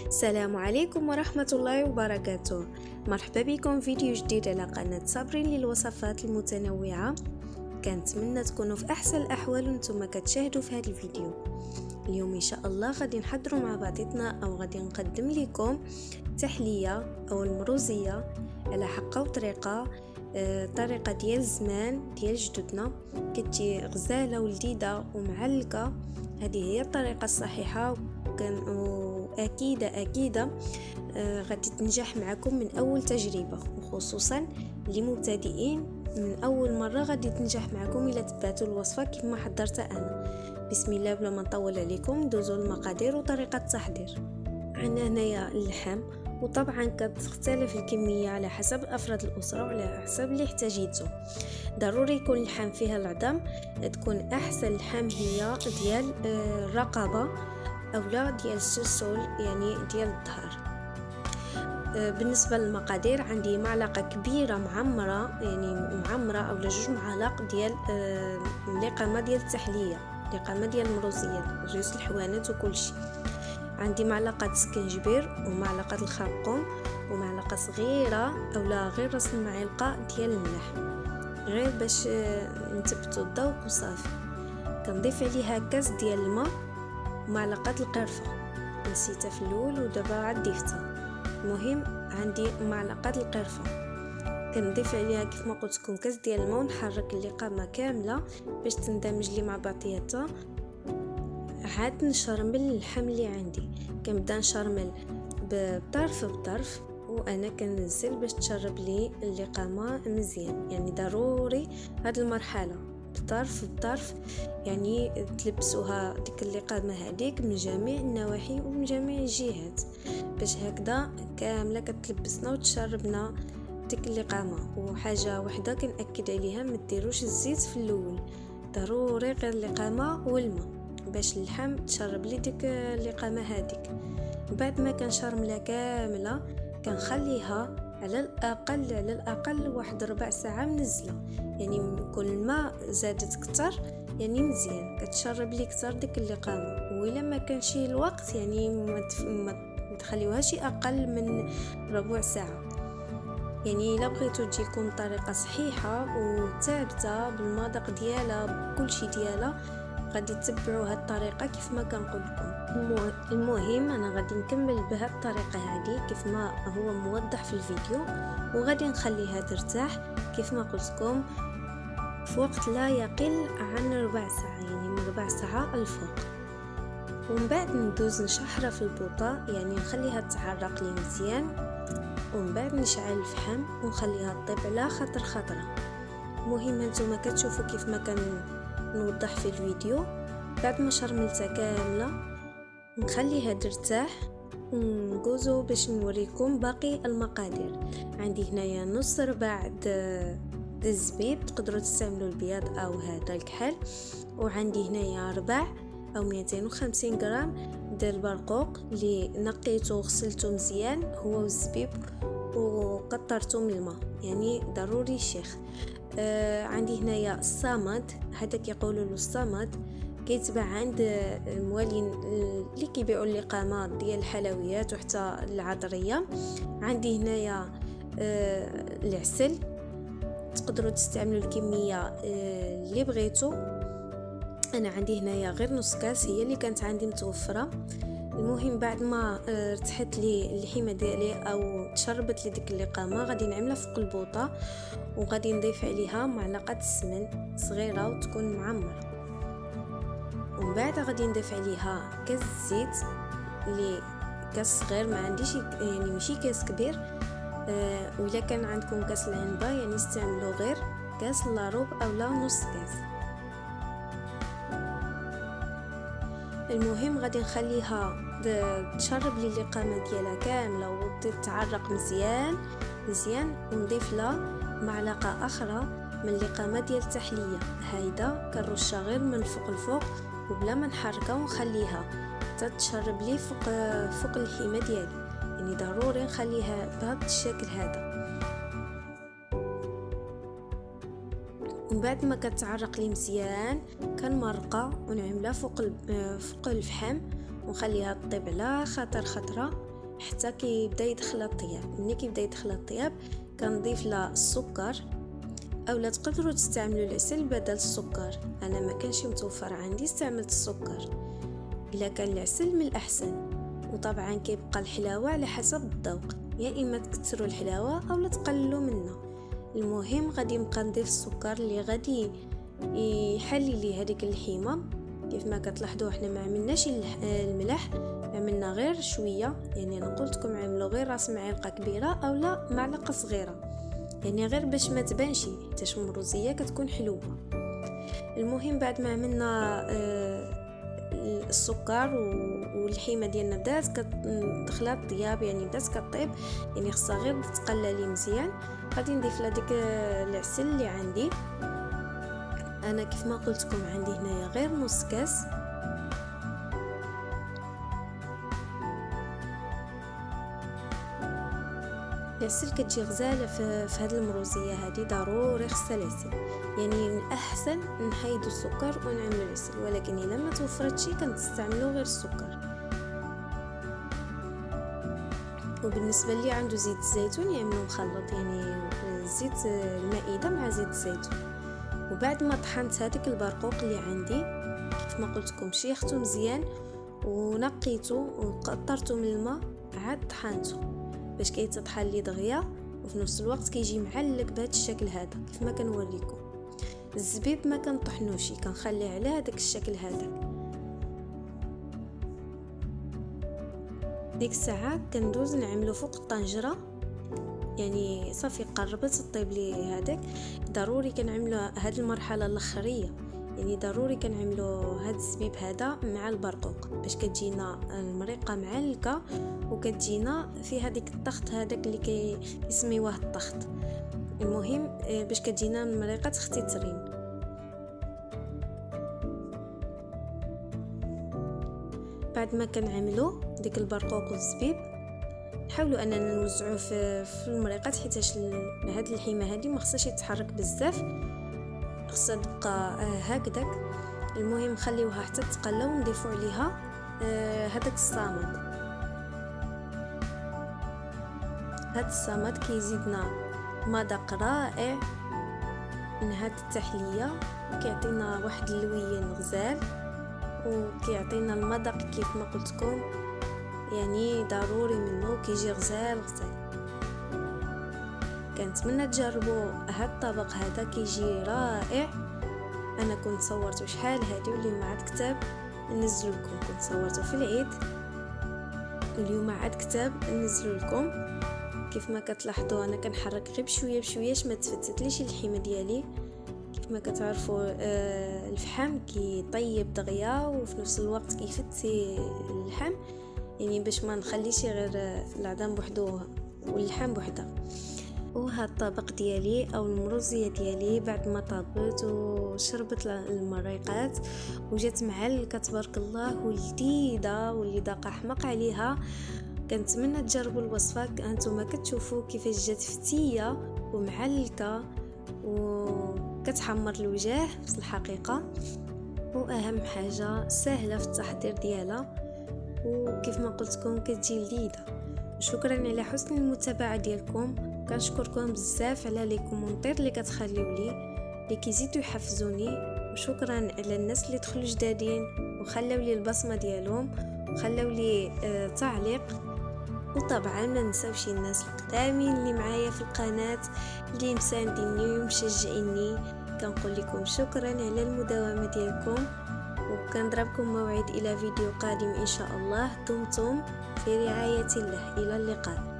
السلام عليكم ورحمة الله وبركاته. مرحبا بكم فيديو جديد على قناة صابرين للوصفات المتنوعة. كنتمنى تكونوا في أحسن الأحوال وانتم كتشاهدوا في هذا الفيديو. اليوم إن شاء الله غادي نحضروا مع بعضنا أو غادي نقدم لكم تحلية أو المروزية على حقة وطريقة طريقة ديال زمان ديال جدودنا، كتجي غزالة ولذيذة ومعلقة. هذه هي الطريقة الصحيحة أكيدة غادي تنجح معكم من أول تجربة، وخصوصا لمبتدئين من أول مرة غادي تنجح معكم إلا تبعتوا الوصفة كيف ما حضرتها أنا. بسم الله، بلا ما نطول عليكم ندوزوا المقادير وطريقة التحضير. عندنا هنايا اللحم، وطبعا كتختلف الكمية على حسب أفراد الأسرة وعلى حسب اللي احتاجيته. ضروري يكون اللحم فيها العظم، تكون أحسن لحم هي ديال الرقبة أولا ديال السلسول، يعني ديال الظهر. بالنسبة للمقادير عندي معلقة كبيرة معمرة، يعني معمرة أولا 2 معالق ديال اللقامة ديال التحلية، اللقامة ديال المروزيات، جوز الحوانات وكل شيء. عندي معلقة سكنجبير ومعلقة الخرقوم ومعلقة صغيرة أولا غير راس المعلقة ديال الملح، غير باش نثبتوا الذوق وصافي. كنضيف عليها كاس ديال الماء ومعلقة القرفة، نسيتها في الاول ودابا عاد ضيفتها. المهم عندي معلقة القرفة كنضيف عليها كيف ما قلت لكم كاس ديال الماء، ونحرك اللقامة كاملة باش تندمج لي مع بعضياتها. عاد نشرمل اللحم اللي عندي، كنبدا نشرمل بطرف بطرف، وانا كننزل باش تشرب لي اللقامه مزيان. يعني ضروري هاد المرحله بطرف بطرف، يعني تلبسوها ديك اللقامه هذيك من جميع النواحي ومن جميع الجهات، باش هكذا كامله كتلبسنا وتشربنا ديك اللقامه. وحاجه واحده كنأكد عليها، ما ديروش الزيت في الاول، ضروري غير اللقامه والماء باش اللحم تشرب لي ديك اللقامه هذيك. بعد ما كنشرملها كامله كنخليها على الاقل واحد ربع ساعه منزله، يعني كل ما زادت كتر يعني مزيان كتشرب لي كتر ديك اللقامه. وإلا ما كانش الوقت يعني ما تخليوهاش اقل من ربع ساعه. يعني الا بغيتو تجيكم طريقه صحيحه وثابته بالمذاق ديالها بكل شيء ديالها، غادي تتبعوا هاد الطريقه كيف ما كنقول لكم. المهم انا غادي نكمل بهاد الطريقه هذه كيف ما هو موضح في الفيديو، وغادي نخليها ترتاح كيف ما قلت لكم في وقت لا يقل عن ربع ساعه، يعني من ربع ساعه الفوق. ومن بعد ندوز نشحرها في البوطه، يعني نخليها تتعرق لي مزيان، ومن بعد نشعل الفحم ونخليها تطيب على خطره. المهم هانتوما كتشوفوا كيف ما نوضح في الفيديو. بعد ما شرملتها كامله نخليها ترتاح ونجوزو باش نوريكم باقي المقادير. عندي هنايا نص رباع الزبيب، تقدروا تستعملوا البياض او هذا الكحل. وعندي هنايا رباع او 250 غرام ديال البرقوق اللي نقيته وغسلته مزيان هو والزبيب، وقطرته من الماء، يعني ضروري شيخ. عندي هنايا الصامد، هذا كيقولوا له الصامد، كيتباع عند الموالين اللي كيبيعوا اللقامات ديال الحلويات وحتى العطريه. عندي هنايا العسل، تقدروا تستعملوا الكميه اللي بغيتو. انا عندي هنايا غير نص كاس، هي اللي كانت عندي متوفره. المهم بعد ما ارتحت لي اللحمه ديالي او تشربت لي ديك اللقامه، غادي نعملها فوق البوطه، وغادي نضيف عليها معلقه السمن صغيره وتكون معمره. ومن بعد غادي نضيف عليها كاس الزيت، اللي كاس صغير، ما عنديش يعني ماشي كاس كبير. وإلا كان عندكم كاس العنبه يعني استعملوا غير كاس لاروب اولا نص كاس. المهم غادي نخليها تشرب لي اللقامه ديالها كامله وتتعرق مزيان، ونضيف لها معلقه اخرى من اللقامه ديال التحليه. هيدا كنرشها غير من فوق الفوق وبلا ما نحركها، ونخليها تتشرب لي فوق اللحمه ديالي، يعني ضروري نخليها بهذا الشكل هذا. ومن بعد ما كتعرق لي مزيان كنمرقها ونعملها فوق الفحم ونخليها تطيب على خطره حتى كيبدا يدخل الطياب. ملي كيبدا يدخل الطياب كنضيف له السكر، اولا تقدروا تستعملوا العسل بدل السكر. انا ما كانش متوفر عندي استعملت السكر، الا كان العسل من الاحسن. وطبعا كيبقى الحلاوه على حسب الذوق، يا اما تكثروا الحلاوه اولا تقللوا منها. المهم غادي نبقى نضيف السكر اللي غادي يحلي لي هذيك اللحيمه. كيف ما كتلاحظوا حنا ما عملناش الملح، عملنا غير شويه، يعني انا قلت لكم عملوا غير راس معلقه كبيره اولا معلقه صغيره، يعني غير باش ما تبانش حتى المروزيه كتكون حلوه. المهم بعد ما عملنا السكر واللحيمه ديالنا بدات كتدخل الطياب، يعني بدات كطيب، يعني خصها غير تقلى مزيان. غادي نضيف لها ديك العسل اللي عندي. انا كيف ما قلت لكم عندي هنايا غير نص كاس. العسل كتجي غزاله في هذه المروزيه هذه، ضروري خصها العسل. يعني من الاحسن نحيدوا السكر ونعملوا العسل، ولكن الا ما توفرتش كنستعملوا غير السكر. وبالنسبه لي عنده زيت الزيتون يعملوا مخلط، يعني زيت المائده مع زيت الزيتون. وبعد ما طحنت هذيك البرقوق اللي عندي كيف ما قلت لكم شيخته مزيان ونقيته وقطرته من الماء، عاد طحنته باش كيتطحن لي دغيا، وفي نفس الوقت كيجي معلق بهذا الشكل هذا كيف ما كنوريكم. الزبيب ما كنطحنوش، كنخليه على هذاك الشكل هذا. ديك الساعه كندوز نعملو فوق الطنجره، يعني صافي قربت تطيب لي هذاك. ضروري كنعملو هاد المرحله الاخريه، يعني ضروري كنعملو هاد الزبيب هذا مع البرقوق باش كتجينا المريقه معلكه، وكتجينا في هذيك الطخت هذاك اللي كيسميوه الطخت. المهم باش كتجينا المريقه تختي ترين. بعد ما كنعملو ديك البرقوق والزبيب نحاولوا اننا نوزعوه في المريقات، حيتاش هاد اللحيمه هذه ما خصهاش يتحرك بزاف، خصها تبقى هكذاك. المهم نخليوها حتى تقلى ونضيفوا عليها هذاك الصامد. هاد الصامد كيزيدنا مذاق رائع من هاد التحليه، كيعطينا واحد اللوين غزال وكيعطينا المذاق كيف ما قلت لكم، يعني ضروري منه كيجي غزال غزال. كنتمنى تجربوا هاد الطبق هذا، كيجي رائع. انا كنت صورته شحال هادي واليوم عاد كتاب ننزل لكم، كنت صورته في العيد اليوم عاد كتاب ننزل لكم. كيف ما كتلاحظوا انا كنحرك غير بشويه بشويه باش ما تفتتليش اللحيمه ديالي. كيف ما كتعرفوا الفحم كيطيب دغيا وفي نفس الوقت كيفتي اللحم، يعني باش ما نخليش غير العظام بوحدو واللحم بوحدها. وهذا الطبق ديالي او المروزيه ديالي بعد ما طابت وشربت المريقات وجات معلكه تبارك الله ولذيذه واللي ذاق احمق عليها. كنتمنى تجربوا الوصفه. انتم كتشوفوا كيفاش جات فتيه ومعلكه وكتحمر الوجه في الحقيقه، واهم حاجه سهله في التحضير ديالها، وكيف ما قلت لكم كتجي لذيذه. شكرا على حسن المتابعه ديالكم، كنشكركم بزاف على لي كومونتير اللي كتخليو لي اللي كيزيدوا يحفزوني، وشكرا على الناس اللي دخلوا جدادين وخلاو لي البصمه ديالهم وخلاو لي تعليق. وطبعا ما نساوش الناس القدامين اللي معايا في القناه اللي مسانديني ومشجعيني، كنقول لكم شكرا على المداومه ديالكم، وكنضربكم موعد الى فيديو قادم ان شاء الله. دمتم في رعايه الله، الى اللقاء.